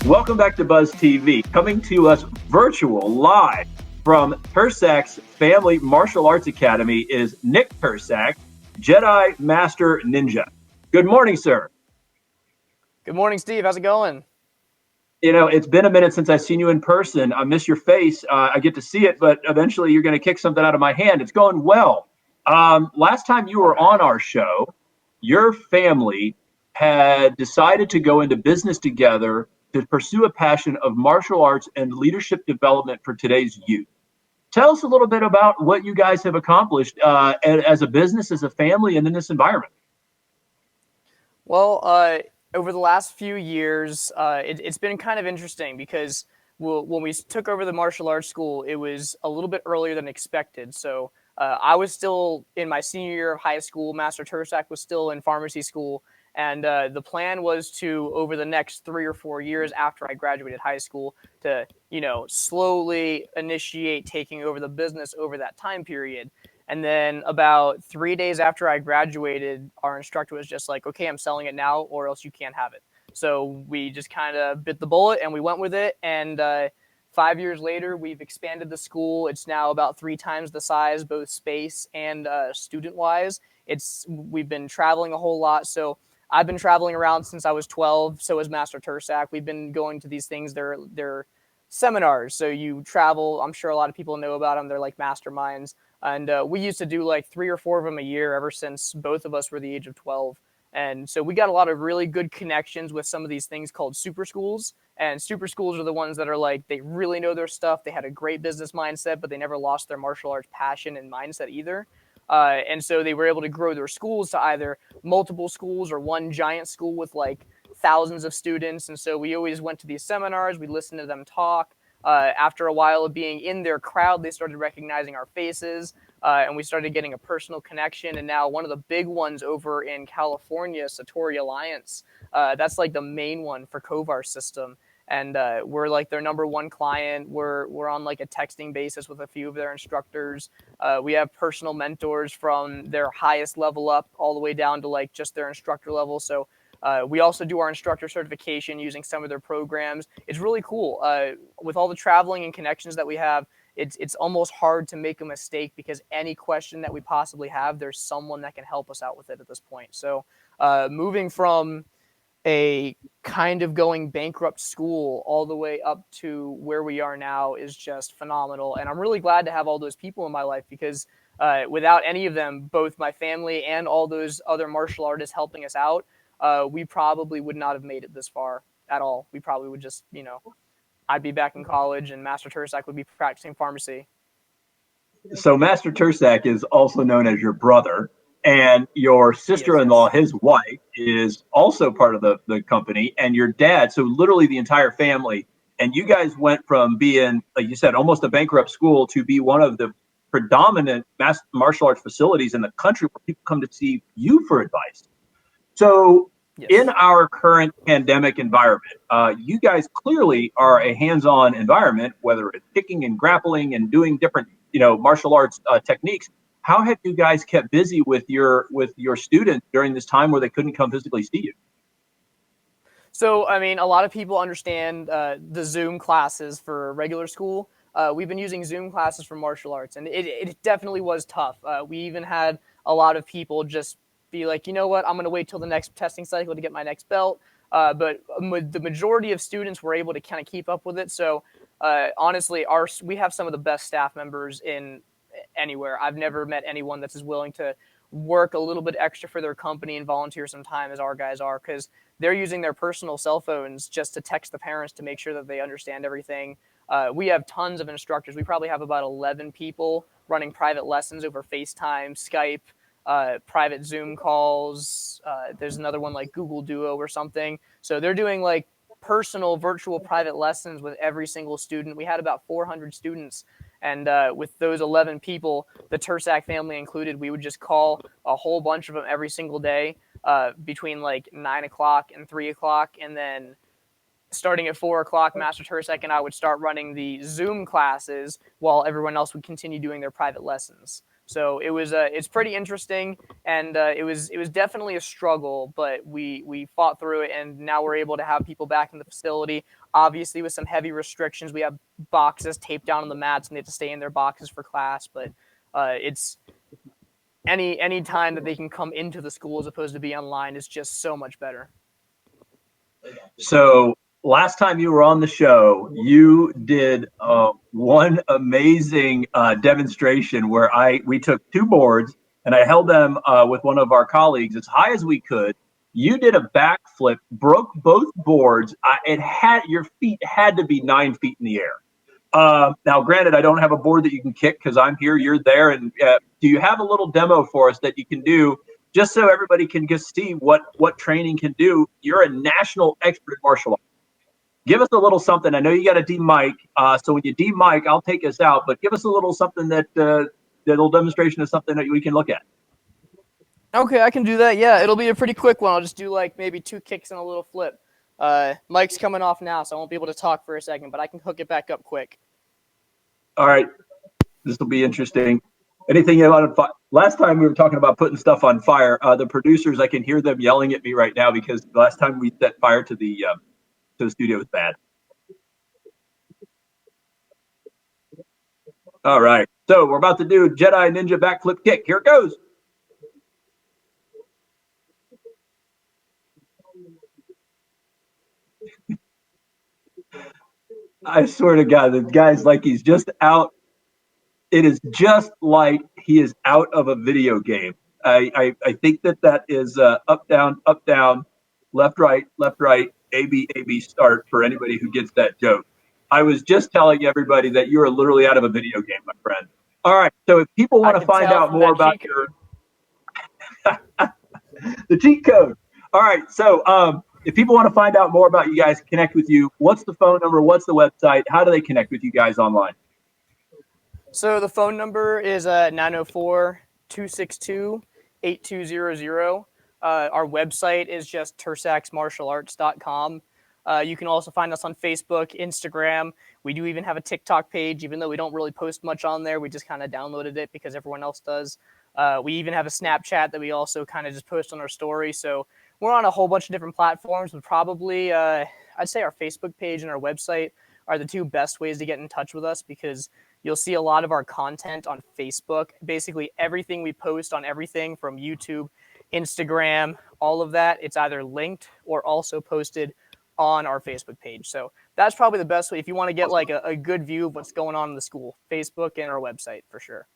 Welcome back to Buzz TV, coming to us virtual live from Tersak's Family Martial Arts Academy is Nick Tersak, Jedi Master Ninja. Good morning, sir. Good morning, Steve. How's it going? You know, it's been a minute since I've seen you in person. I miss your face. I get to see it, but eventually you're going to kick something out of my hand. It's going well. Last time you were on our show, your family had decided to go into business together to pursue a passion of martial arts and leadership development for today's youth. Tell us a little bit about what you guys have accomplished as a business, as a family, and in this environment. Well, over the last few years, it's been kind of interesting because when we took over the martial arts school, it was a little bit earlier than expected. So I was still in my senior year of high school. Master Tersak was still in pharmacy school. And the plan was to, over the next 3 or 4 years after I graduated high school, to, slowly initiate taking over the business over that time period. And then about 3 days after I graduated, our instructor was just like, okay, I'm selling it now or else you can't have it. So we just kind of bit the bullet and we went with it. And 5 years later, we've expanded the school. It's now about 3 times the size, both space and student-wise. We've been traveling a whole lot. So I've been traveling around since I was 12. So has Master Tersak. We've been going to these things. They're seminars. So you travel. I'm sure a lot of people know about them. They're like masterminds. And we used to do like 3 or 4 of them a year ever since both of us were the age of 12. And so we got a lot of really good connections with some of these things called super schools. And super schools are the ones that are like, they really know their stuff. They had a great business mindset, but they never lost their martial arts passion and mindset either. And so they were able to grow their schools to either multiple schools or one giant school with like thousands of students. And so we always went to these seminars. We listened to them talk. After a while of being in their crowd, they started recognizing our faces, and we started getting a personal connection. And now one of the big ones over in California, Satori Alliance, that's like the main one for Kovar system. And we're like their number one client. We're on like a texting basis with a few of their instructors. We have personal mentors from their highest level up all the way down to like just their instructor level. So we also do our instructor certification using some of their programs. It's really cool. With all the traveling and connections that we have, it's almost hard to make a mistake because any question that we possibly have, there's someone that can help us out with it at this point. So moving from a kind of going bankrupt school all the way up to where we are now is just phenomenal. And I'm really glad to have all those people in my life because without any of them, both my family and all those other martial artists helping us out, we probably would not have made it this far at all. We probably would just, I'd be back in college and Master Tersak would be practicing pharmacy. So Master Tersak is also known as your brother, and your sister-in-law, his wife, is also part of the company, and your dad, so literally the entire family. And you guys went from being, like you said, almost a bankrupt school to be one of the predominant martial arts facilities in the country where people come to see you for advice. So in our current pandemic environment, you guys clearly are a hands-on environment, whether it's kicking and grappling and doing different, martial arts techniques. How have you guys kept busy with your students during this time where they couldn't come physically see you? So, I mean, a lot of people understand the Zoom classes for regular school. We've been using Zoom classes for martial arts, and it definitely was tough. We even had a lot of people just be like, you know what, I'm going to wait till the next testing cycle to get my next belt. But the majority of students were able to kind of keep up with it. So honestly, we have some of the best staff members in anywhere. I've never met anyone that's as willing to work a little bit extra for their company and volunteer some time as our guys are, because they're using their personal cell phones just to text the parents to make sure that they understand everything. We have tons of instructors. We probably have about 11 people running private lessons over FaceTime, Skype, private Zoom calls. There's another one like Google Duo or something. So they're doing like personal virtual private lessons with every single student. We had about 400 students. And with those 11 people, the Tersak family included, we would just call a whole bunch of them every single day between like 9 o'clock and 3 o'clock. And then starting at 4 o'clock, Master Tersak and I would start running the Zoom classes while everyone else would continue doing their private lessons. So it's pretty interesting, and it was definitely a struggle, but we fought through it, and now we're able to have people back in the facility. Obviously, with some heavy restrictions, we have boxes taped down on the mats, and they have to stay in their boxes for class. But it's any time that they can come into the school as opposed to be online is just so much better. So last time you were on the show, you did one amazing demonstration where we took two boards and I held them with one of our colleagues as high as we could. You did a backflip, broke both boards. Your feet had to be 9 feet in the air. Now, granted, I don't have a board that you can kick because I'm here, you're there. And do you have a little demo for us that you can do just so everybody can just see what training can do? You're a national expert in martial arts. Give us a little something. I know you got a D-mic, so when you D-mic, I'll take us out. But give us a little something that little demonstration of something that we can look at. Okay, I can do that. Yeah, it'll be a pretty quick one. I'll just do like maybe 2 kicks and a little flip. Mic's coming off now, so I won't be able to talk for a second, but I can hook it back up quick. All right, this will be interesting. Anything you want to? Last time we were talking about putting stuff on fire. The producers, I can hear them yelling at me right now because the last time we set fire to the studio was bad. All right, so we're about to do Jedi Ninja backflip kick. Here it goes. I swear to God, the guy's like he's just out. It is just like he is out of a video game. I think that is up, down, left, right, A, B, start for anybody who gets that joke. I was just telling everybody that you are literally out of a video game, my friend. All right, so if people want to find out more about your the cheat code. All right, so if people want to find out more about you guys, connect with you, what's the phone number? What's the website? How do they connect with you guys online? So the phone number is 904-262-8200. Our website is just tersaksmartialarts.com. You can also find us on Facebook, Instagram. We do even have a TikTok page, even though we don't really post much on there. We just kind of downloaded it because everyone else does. We even have a Snapchat that we also kind of just post on our story. So we're on a whole bunch of different platforms, but probably I'd say our Facebook page and our website are the 2 best ways to get in touch with us because you'll see a lot of our content on Facebook. Basically everything we post on everything from YouTube, Instagram, all of that, it's either linked or also posted on our Facebook page. So that's probably the best way if you want to get like a good view of what's going on in the school, Facebook and our website for sure.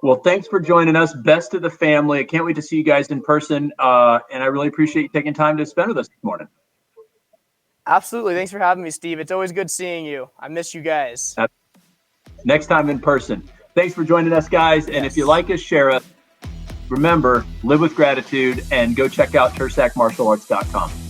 Well, thanks for joining us. Best to the family. I can't wait to see you guys in person. And I really appreciate you taking time to spend with us this morning. Absolutely. Thanks for having me, Steve. It's always good seeing you. I miss you guys. Next time in person. Thanks for joining us, guys. And if you like us, share us. Remember, live with gratitude and go check out tersakmartialarts.com.